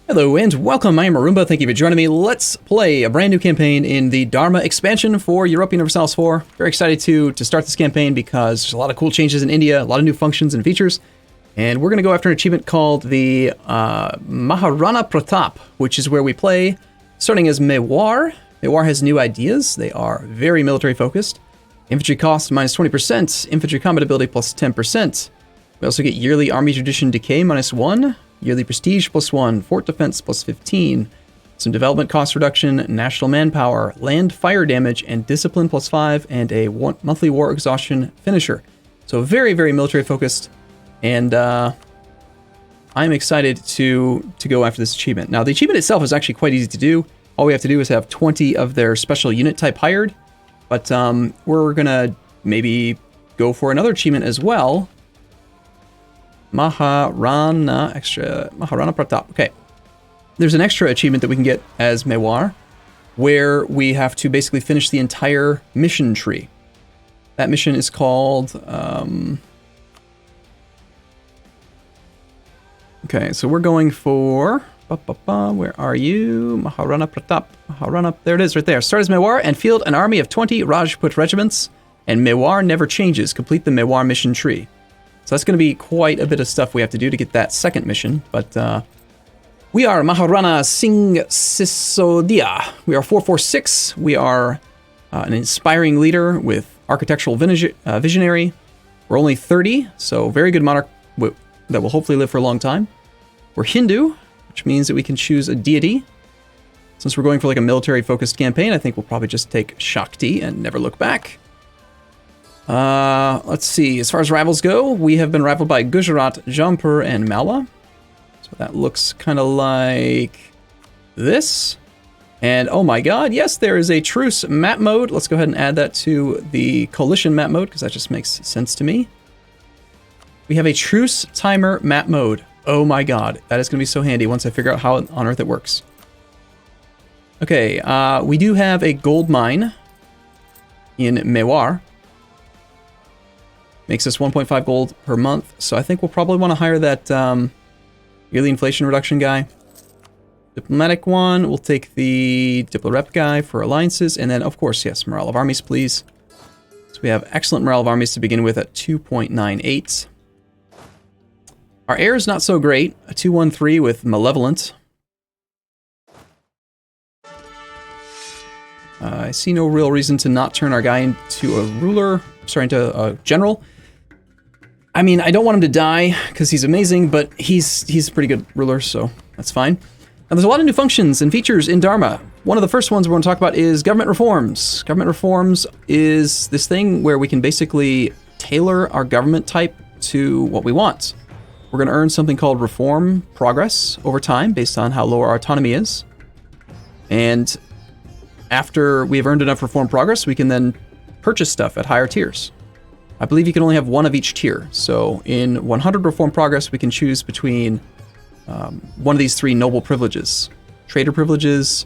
Hello and welcome, I am Arumba, thank you for joining me. Let's play a brand new campaign in the Dharma expansion for Europa Universalis IV. Very excited to start this campaign because there's a lot of cool changes in India, a lot of new functions and features. And we're going to go after an achievement called the Maharana Pratap, which is where we play starting as Mewar. Mewar has new ideas. They are very military focused. Infantry cost minus 20%, infantry combat ability plus 10%. We also get yearly army tradition decay minus 1. Yearly prestige plus 1, fort defense plus 15, some development cost reduction, national manpower, land fire damage, and discipline plus 5, and a monthly war exhaustion finisher. So very, very military focused, and I'm excited to go after this achievement. Now, the achievement itself is actually quite easy to do. All we have to do is have 20 of their special unit type hired, but we're gonna maybe go for another achievement as well. Maharana Pratap. Okay. There's an extra achievement that we can get as Mewar, where we have to basically finish the entire mission tree. That mission is called... Okay, so we're going for... Where are you? Maharana Pratap. Maharana... There it is, right there. Start as Mewar and field an army of 20 Rajput regiments, and Mewar Never Changes. Complete the Mewar mission tree. So that's going to be quite a bit of stuff we have to do to get that second mission, but we are Maharana Singh Sisodia. We are 446. We are an inspiring leader with architectural visionary. We're only 30, so very good monarch that will hopefully live for a long time. We're Hindu, which means that we can choose a deity. Since we're going for like a military-focused campaign, I think we'll probably just take Shakti and never look back. Let's see, as far as rivals go, we have been rivaled by Gujarat, Jampur, and Malwa. So that looks kind of like this. And oh my god, yes, there is a truce map mode. Let's go ahead and add that to the coalition map mode, because that just makes sense to me. We have a truce timer map mode. Oh my god, that is going to be so handy once I figure out how on earth it works. Okay, we do have a gold mine in Mewar. Makes us 1.5 gold per month, so I think we'll probably want to hire that yearly inflation reduction guy. Diplomatic one, we'll take the Diplorep guy for alliances, and then, of course, yes, morale of armies, please. So we have excellent morale of armies to begin with at 2.98. Our air is not so great, a 213 with malevolent. I see no real reason to not turn our guy into a ruler, sorry, into a general. I mean, I don't want him to die, because he's amazing, but he's a pretty good ruler, so that's fine. Now, there's a lot of new functions and features in Dharma. One of the first ones we're going to talk about is government reforms. Government reforms is this thing where we can basically tailor our government type to what we want. We're going to earn something called reform progress over time, based on how low our autonomy is. And after we have earned enough reform progress, we can then purchase stuff at higher tiers. I believe you can only have one of each tier. So in 100 reform progress, we can choose between one of these three noble privileges. Trader privileges,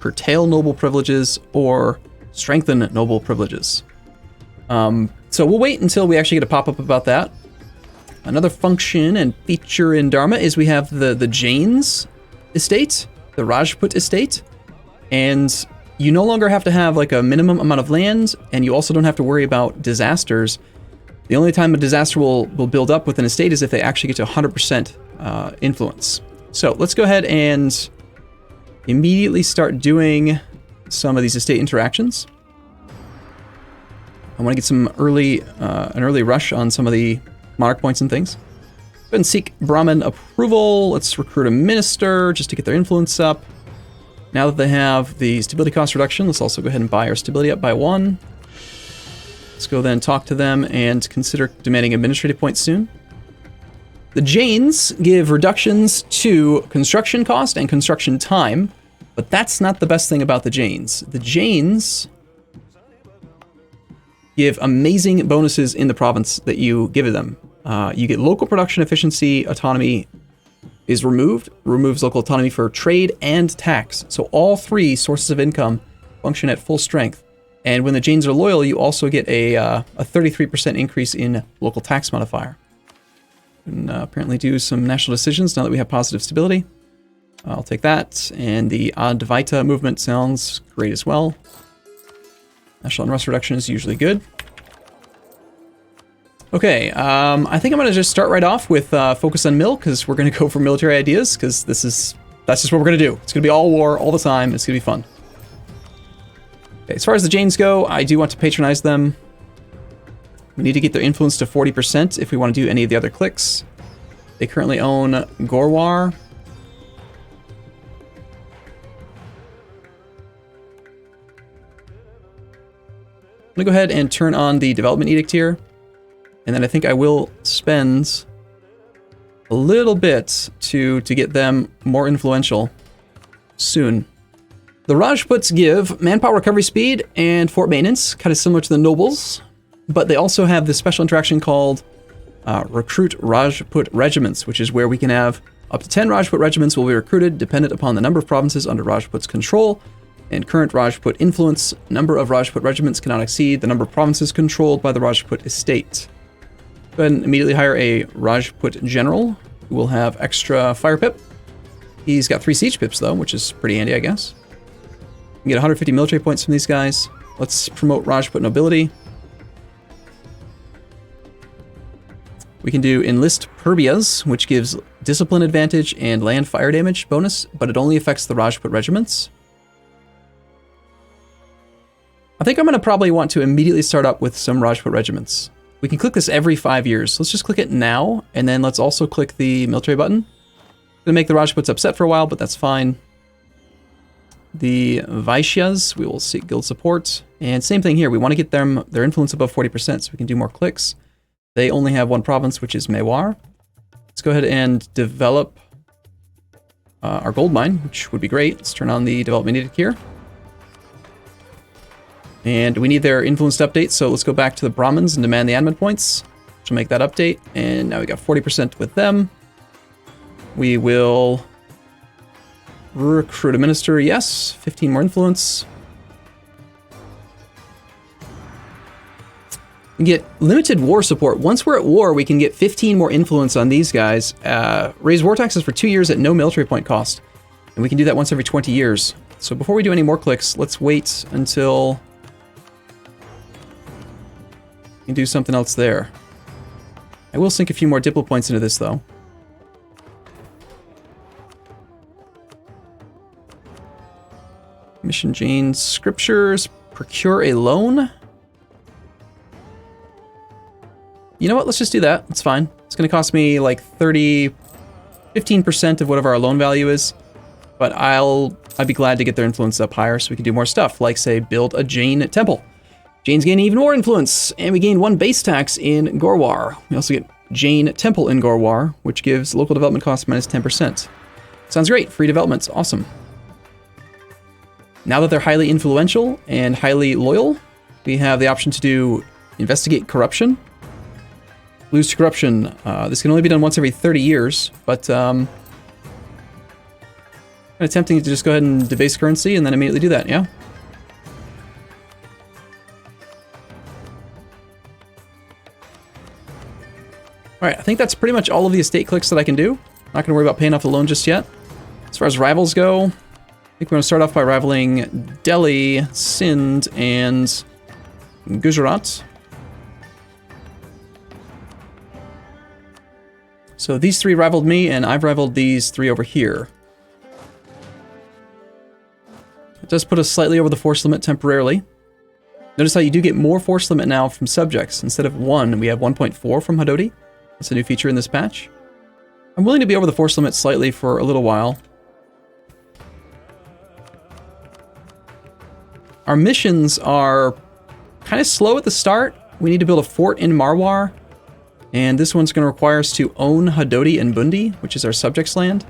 curtail noble privileges, or strengthen noble privileges. So we'll wait until we actually get a pop-up about that. Another function and feature in Dharma is we have the Jains estate, the Rajput estate, and you no longer have to have like a minimum amount of land, and you also don't have to worry about disasters. The only time a disaster will build up with an estate is if they actually get to 100% influence. So let's go ahead and immediately start doing some of these estate interactions. I want to get some an early rush on some of the monarch points and things. Go ahead and seek Brahmin approval. Let's recruit a minister just to get their influence up. Now that they have the stability cost reduction, let's also go ahead and buy our stability up by 1. Let's go then talk to them and consider demanding administrative points soon. The Jains give reductions to construction cost and construction time, but that's not the best thing about the Jains. The Jains give amazing bonuses in the province that you give them. You get local production efficiency, autonomy is removes local autonomy for trade and tax. So all three sources of income function at full strength. And when the Jains are loyal, you also get a 33% increase in local tax modifier. And apparently do some national decisions now that we have positive stability. I'll take that. And the Advaita movement sounds great as well. National unrest reduction is usually good. Okay, I think I'm going to just start right off with focus on mill, because we're going to go for military ideas, because that's just what we're going to do. It's going to be all war, all the time. It's going to be fun. Okay, as far as the Jains go, I do want to patronize them. We need to get their influence to 40% if we want to do any of the other cliques. They currently own Gorwar. I'm going to go ahead and turn on the development edict here. And then I think I will spend a little bit to get them more influential soon. The Rajputs give manpower recovery speed and fort maintenance, kind of similar to the nobles, but they also have this special interaction called recruit Rajput regiments, which is where we can have up to 10 Rajput regiments will be recruited dependent upon the number of provinces under Rajput's control and current Rajput influence. Number of Rajput regiments cannot exceed the number of provinces controlled by the Rajput estate. Go ahead and immediately hire a Rajput general who will have extra fire pip. He's got 3 siege pips though, which is pretty handy, I guess. You can get 150 military points from these guys. Let's promote Rajput nobility. We can do enlist Purbias, which gives discipline advantage and land fire damage bonus, but it only affects the Rajput regiments. I think I'm going to probably want to immediately start up with some Rajput regiments. We can click this every 5 years. Let's just click it now, and then let's also click the military button. It's going to make the Rajputs upset for a while, but that's fine. The Vaishyas, we will seek guild support. And same thing here, we want to get their influence above 40%, so we can do more clicks. They only have one province, which is Mewar. Let's go ahead and develop our gold mine, which would be great. Let's turn on the development edict here. And we need their influence to update, so let's go back to the Brahmins and demand the admin points, which will make that update. And now we got 40% with them. We will recruit a minister, yes. 15 more influence. We get limited war support. Once we're at war, we can get 15 more influence on these guys. Raise war taxes for 2 years at no military point cost. And we can do that once every 20 years. So before we do any more clicks, let's wait until we can do something else there. I will sink a few more Diplo points into this, though. Mission Jane Scriptures. Procure a loan. You know what? Let's just do that. It's fine. It's going to cost me like 15% of whatever our loan value is. But I'd be glad to get their influence up higher so we can do more stuff. Like, say, build a Jain temple. Jains gain even more influence, and we gain 1 base tax in Gorwar. We also get Jain Temple in Gorwar, which gives local development cost minus 10%. Sounds great. Free development's awesome. Now that they're highly influential and highly loyal, we have the option to do investigate corruption. Lose to corruption. This can only be done once every 30 years, but kind of tempting to just go ahead and debase currency and then immediately do that, yeah? Alright, I think that's pretty much all of the estate clicks that I can do. Not going to worry about paying off the loan just yet. As far as rivals go, I think we're going to start off by rivaling Delhi, Sindh, and Gujarat. So these 3 rivaled me, and I've rivaled these 3 over here. It does put us slightly over the force limit temporarily. Notice how you do get more force limit now from subjects. Instead of 1, we have 1.4 from Hadoti. That's a new feature in this patch. I'm willing to be over the force limit slightly for a little while. Our missions are kind of slow at the start. We need to build a fort in Marwar. And this one's going to require us to own Hadoti and Bundi, which is our subjects' land.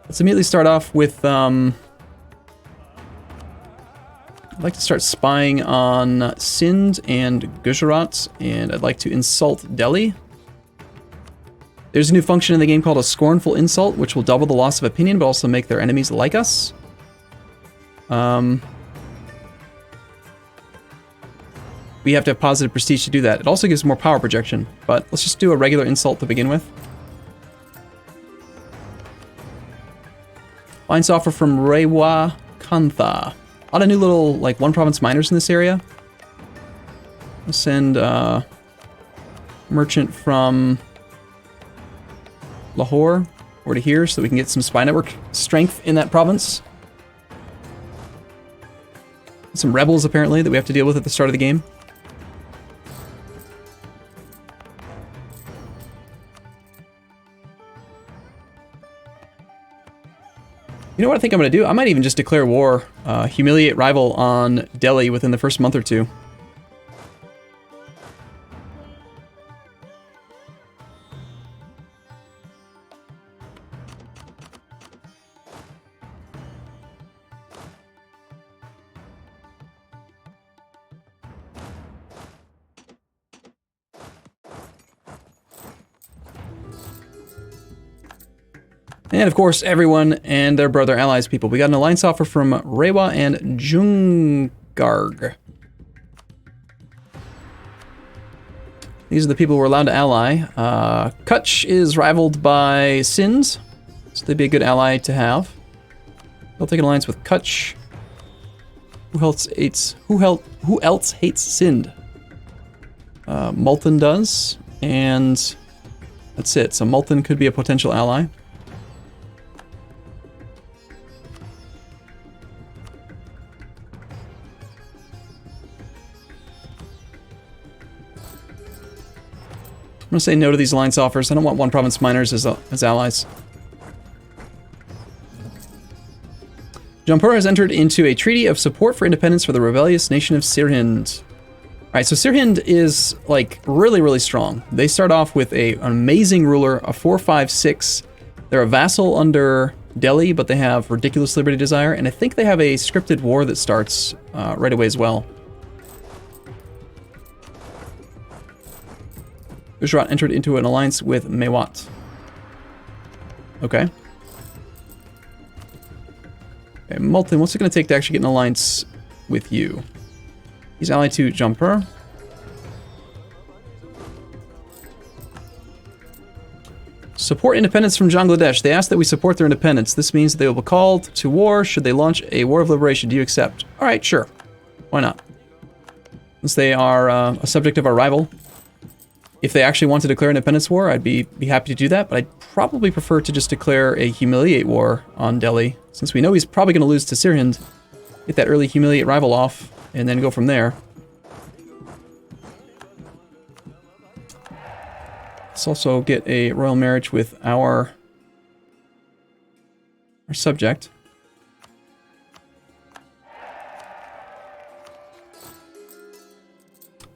Let's immediately start off with... I'd like to start spying on Sindh and Gujarat, and I'd like to insult Delhi. There's a new function in the game called a scornful insult, which will double the loss of opinion, but also make their enemies like us. We we have to have positive prestige to do that. It also gives more power projection, but let's just do a regular insult to begin with. Alliance offer from Rewa Kantha. A lot of new little, like, one province miners in this area. Let's send merchant from Lahore over to here so we can get some spy network strength in that province. Some rebels, apparently, that we have to deal with at the start of the game. You know what I think I'm going to do? I might even just declare war, humiliate rival on Delhi within the first month or two. And of course, everyone and their brother allies people. We got an alliance offer from Rewa and Jungarg. These are the people we're allowed to ally. Kutch is rivaled by Sind, so they'd be a good ally to have. They'll take an alliance with Kutch. Who else hates Sind? Multan does, and that's it. So Multan could be a potential ally. I'm going to say no to these alliance offers. I don't want one province miners as allies. Jampur has entered into a treaty of support for independence for the rebellious nation of Sirhind. Alright, so Sirhind is, like, really, really strong. They start off with an amazing ruler, a 4-5-6. They're a vassal under Delhi, but they have ridiculous liberty desire, and I think they have a scripted war that starts right away as well. Gujarat entered into an alliance with Mewat. Okay. Okay, Multan, what's it going to take to actually get an alliance with you? He's allied to Jampur. Support independence from Bangladesh. They ask that we support their independence. This means that they will be called to war should they launch a war of liberation. Do you accept? Alright, sure. Why not? Since they are a subject of our rival. If they actually want to declare an independence war, I'd be happy to do that, but I'd probably prefer to just declare a humiliate war on Delhi, since we know he's probably going to lose to Sirhind, get that early humiliate rival off, and then go from there. Let's also get a royal marriage with our subject.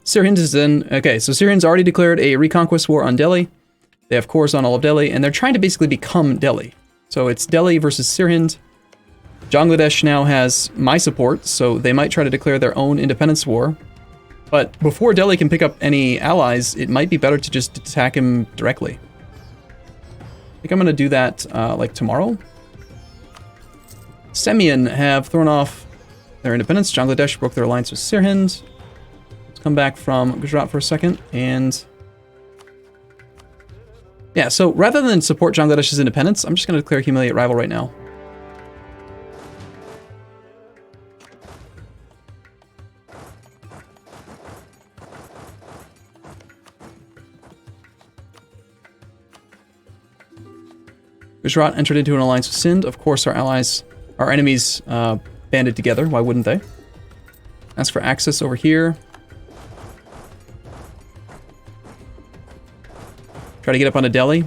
Sirhind is then... Okay, so Sirhind's already declared a reconquest war on Delhi. They have cores on all of Delhi, and they're trying to basically become Delhi. So it's Delhi versus Sirhind. Bangladesh now has my support, so they might try to declare their own independence war. But before Delhi can pick up any allies, it might be better to just attack him directly. I think I'm going to do that, like, tomorrow. Semian have thrown off their independence. Bangladesh broke their alliance with Sirhind. Come back from Gujarat for a second, and yeah, so rather than support Bangladesh's independence, I'm just going to declare humiliate rival right now. Gujarat entered into an alliance with Sind. Of course, our enemies banded together. Why wouldn't they? Ask for access over here. Try to get up onto Delhi.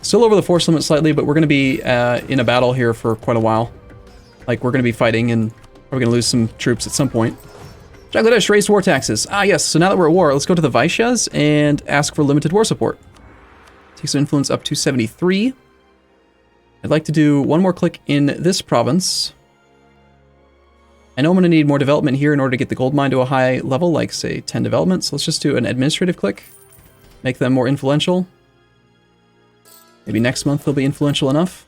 Still over the force limit slightly, but we're going to be in a battle here for quite a while. Like, we're going to be fighting, and we're going to lose some troops at some point. Bangladesh raised war taxes. Ah, yes, so now that we're at war, let's go to the Vaishyas and ask for limited war support. Takes influence up to 73. I'd like to do one more click in this province. I know I'm going to need more development here in order to get the gold mine to a high level, like, say, 10 development. So let's just do an administrative click. Make them more influential. Maybe next month they'll be influential enough.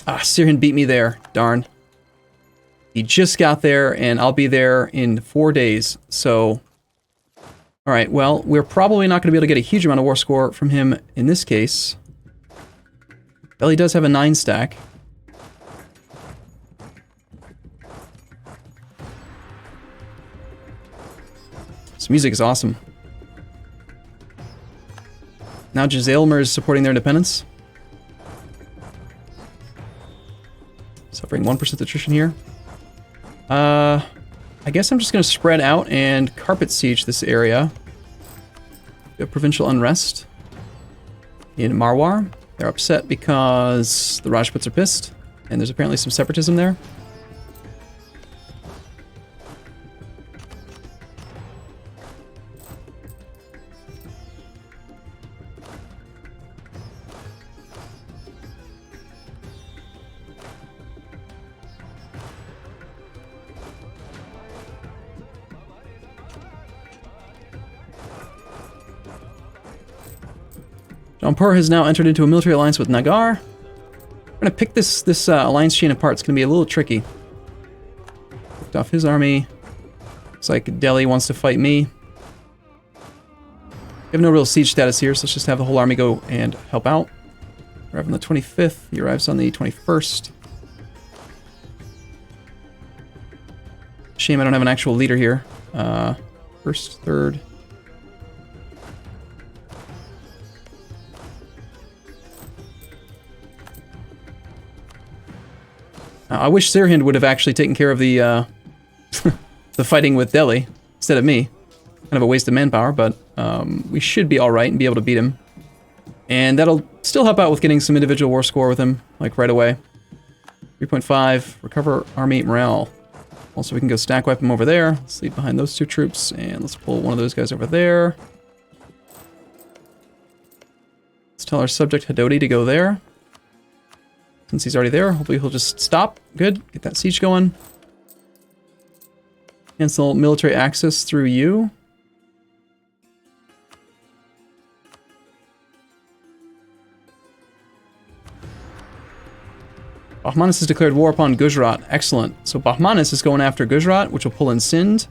Ah, Sirhin beat me there. Darn. He just got there, and I'll be there in 4 days. So, all right. Well, we're probably not going to be able to get a huge amount of war score from him in this case. Belly does have a 9 stack. This music is awesome. Now Giselmer is supporting their independence. Suffering 1% attrition here. I guess I'm just going to spread out and carpet siege this area. We have provincial unrest in Marwar. They're upset because the Rajputs are pissed, and there's apparently some separatism there. Jampur has now entered into a military alliance with Nagar. We're going to pick this alliance chain apart. It's going to be a little tricky. Picked off his army. Looks like Delhi wants to fight me. We have no real siege status here, so let's just have the whole army go and help out. Arrive on the 25th. He arrives on the 21st. Shame I don't have an actual leader here. First, third. I wish Sirhind would have actually taken care of the the fighting with Delhi instead of me. Kind of a waste of manpower, but we should be alright and be able to beat him. And that'll still help out with getting some individual war score with him, like right away. 3.5, recover army morale. Also, we can go stack wipe him over there. Let's leave behind those 2 troops, and let's pull one of those guys over there. Let's tell our subject Hadoti to go there. Since he's already there, hopefully he'll just stop. Good. Get that siege going. Cancel military access through you. Bahmanis has declared war upon Gujarat. Excellent. So Bahmanis is going after Gujarat, which will pull in Sindh,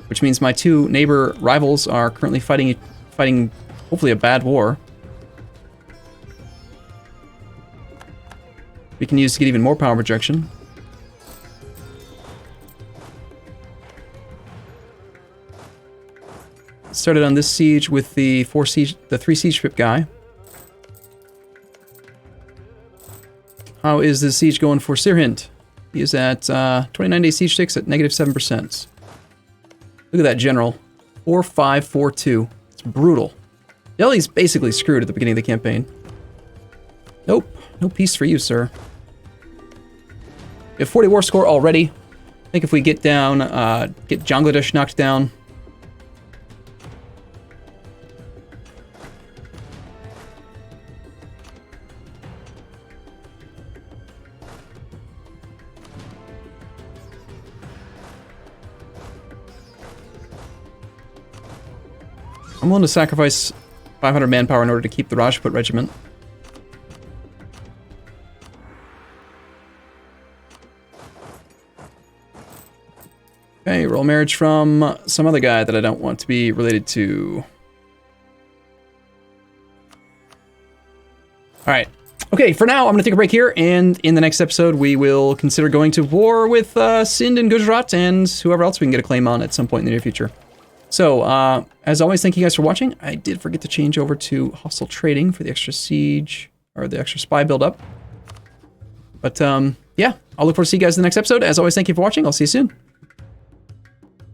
which means my 2 neighbor rivals are currently fighting hopefully a bad war. We can use to get even more power projection. Started on this siege with the 3 siege ship guy. How is the siege going for Sirhind? He is at 29-day siege sticks at -7%. Look at that general. 4-5-4-2. It's brutal. Delhi's basically screwed at the beginning of the campaign. Nope. No peace for you, sir. We have 40 war score already. I think if we get down, get Bangladesh knocked down. I'm willing to sacrifice 500 manpower in order to keep the Rajput regiment. Okay, roll marriage from some other guy that I don't want to be related to. Alright. Okay, for now, I'm going to take a break here, and in the next episode, we will consider going to war with Sindh and Gujarat and whoever else we can get a claim on at some point in the near future. So, as always, thank you guys for watching. I did forget to change over to hostile trading for the extra siege, or the extra spy build-up. But, yeah, I'll look forward to see you guys in the next episode. As always, thank you for watching. I'll see you soon.